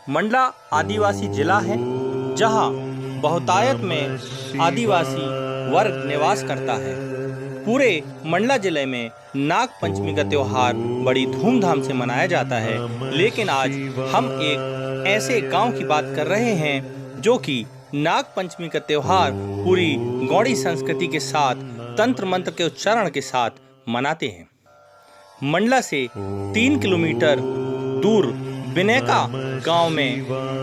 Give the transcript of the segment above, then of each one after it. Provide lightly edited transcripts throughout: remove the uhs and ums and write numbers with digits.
मंडला आदिवासी जिला है जहां बहुतायत में आदिवासी वर्ग निवास करता है। पूरे मंडला जिले में नाग पंचमी का त्योहार बड़ी धूमधाम से मनाया जाता है, लेकिन आज हम एक ऐसे गांव की बात कर रहे हैं जो कि नाग पंचमी का त्योहार पूरी गौड़ी संस्कृति के साथ तंत्र मंत्र के उच्चारण के साथ मनाते हैं। मंडला से 3 किलोमीटर दूर बिनेका गांव में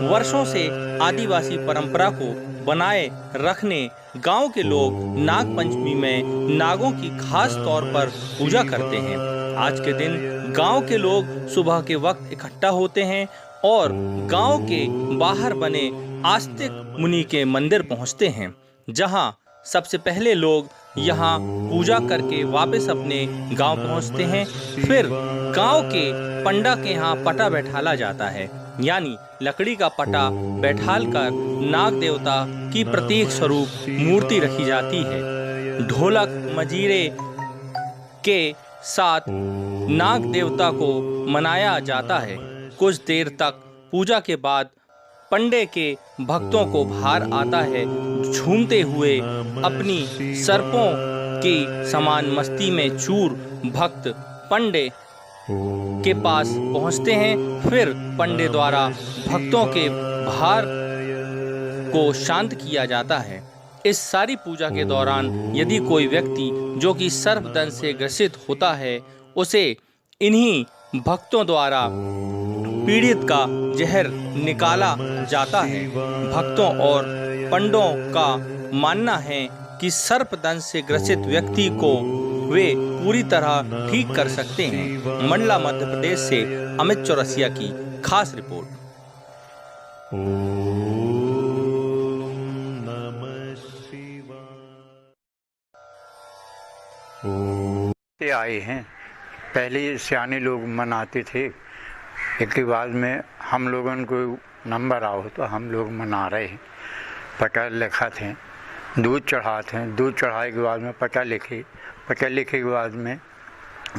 वर्षों से आदिवासी परंपरा को बनाए रखने गांव के लोग नाग पंचमी में नागों की खास तौर पर पूजा करते हैं। आज के दिन गांव के लोग सुबह के वक्त इकट्ठा होते हैं और गांव के बाहर बने आस्तिक मुनि के मंदिर पहुंचते हैं, जहां सबसे पहले लोग यहां पूजा करके वापस अपने गांव पहुंचते हैं। फिर गांव के पंडा के यहां पटा बैठाला जाता है, यानी लकड़ी का पटा बैठाल कर नाग देवता की प्रतीक स्वरूप मूर्ति रखी जाती है। ढोलक मजीरे के साथ नाग देवता को मनाया जाता है। कुछ देर तक पूजा के बाद पंडे के भक्तों को भार आता है। झूमते हुए अपनी सर्पों की समान मस्ती में चूर भक्त पंडे के पास पहुंचते हैं। फिर पंडे द्वारा भक्तों के भार को शांत किया जाता है। इस सारी पूजा के दौरान यदि कोई व्यक्ति जो कि सर्पदंश से ग्रसित होता है, उसे इन्हीं भक्तों द्वारा पीड़ित का जहर निकाला जाता है। भक्तों और पंडों का मानना है कि सर्पदंश से ग्रसित व्यक्ति को वे पूरी तरह ठीक कर सकते हैं। मंडला मध्य प्रदेश से अमित चौरसिया की खास रिपोर्ट। आए हैं, पहले सियाने लोग मनाते थे, इसके बाद में हम लोगों को नंबर आओ तो हम लोग मना रहे हैं। पटा लिखा थे, दूध चढ़ाते हैं, दूध चढ़ाए के बाद में पटा लिखे के बाद में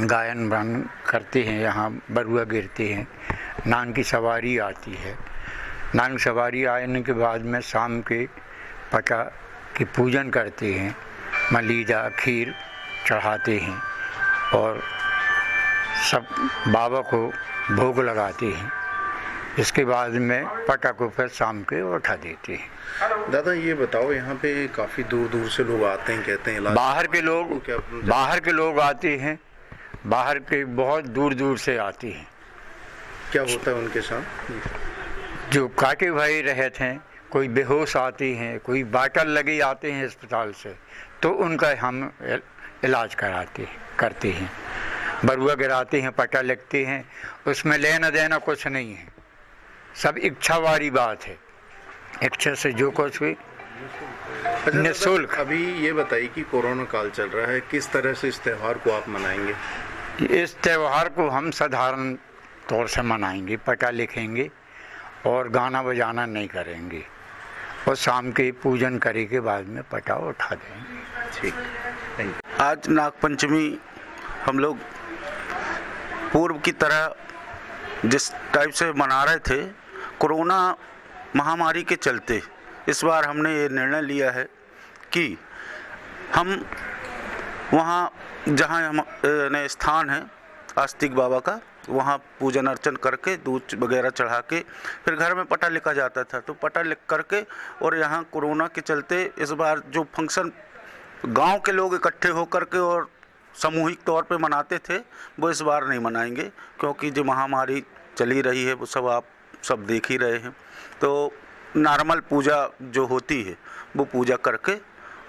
गायन बन करते हैं, यहाँ बरुआ गिरते हैं, नान की सवारी आती है। नान की सवारी आने के बाद में शाम के पटा की पूजन करते हैं, मलीदा खीर चढ़ाते हैं और सब बाबा को भोग लगाते हैं। इसके बाद में पटा को फिर शाम के उठा देते हैं। दादा ये बताओ, यहाँ पे काफ़ी दूर दूर से लोग आते हैं, कहते हैं बाहर के लोग आते हैं, बाहर के बहुत दूर दूर से आते हैं। क्या होता है उनके साथ? जो काटे भाई रहते हैं, कोई बेहोश आते हैं, कोई बाटल लगे आते हैं अस्पताल से, तो उनका हम इलाज करते हैं। बरुआ गिराते हैं, पटा लिखते हैं, उसमें लेना देना कुछ नहीं है, सब इच्छा वाली बात है। इच्छा से जो कुछ भी निःशुल्क। अभी ये बताइए कि कोरोना काल चल रहा है, किस तरह से इस त्यौहार को आप मनाएंगे? इस त्यौहार को हम साधारण तौर से मनाएंगे, पटा लिखेंगे और गाना बजाना नहीं करेंगे और शाम के पूजन करे के बाद में पटा उठा देंगे। ठीक। आज नागपंचमी हम लोग पूर्व की तरह जिस टाइप से मना रहे थे, कोरोना महामारी के चलते इस बार हमने ये निर्णय लिया है कि हम वहाँ जहाँ हम स्थान है आस्तिक बाबा का, वहाँ पूजन अर्चन करके दूध वगैरह चढ़ा के फिर घर में पटा लिखा जाता था, तो पटा लिख करके, और यहाँ कोरोना के चलते इस बार जो फंक्शन गांव के लोग इकट्ठे होकर के और सामूहिक तौर पे मनाते थे, वो इस बार नहीं मनाएंगे, क्योंकि जो महामारी चली रही है वो सब आप सब देख ही रहे हैं। तो नॉर्मल पूजा जो होती है वो पूजा करके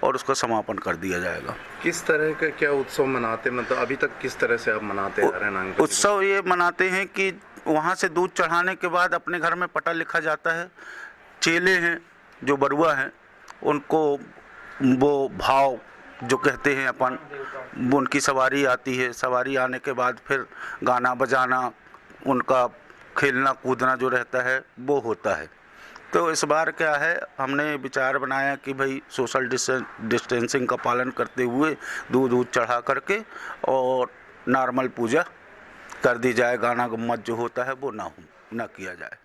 और उसका समापन कर दिया जाएगा। किस तरह का क्या उत्सव मनाते, मतलब अभी तक किस तरह से आप मनाते आ रहे हैं नाग? उत्सव ये मनाते हैं कि वहाँ से दूध चढ़ाने के बाद अपने घर में पटा लिखा जाता है। चेले हैं जो बरुआ हैं, उनको वो भाव जो कहते हैं अपन, उनकी सवारी आती है। सवारी आने के बाद फिर गाना बजाना, उनका खेलना कूदना जो रहता है वो होता है। तो इस बार क्या है, हमने विचार बनाया कि भाई सोशल डिस्टेंसिंग का पालन करते हुए दूध चढ़ा करके और नॉर्मल पूजा कर दी जाए, गाना गम्मत जो होता है वो ना किया जाए।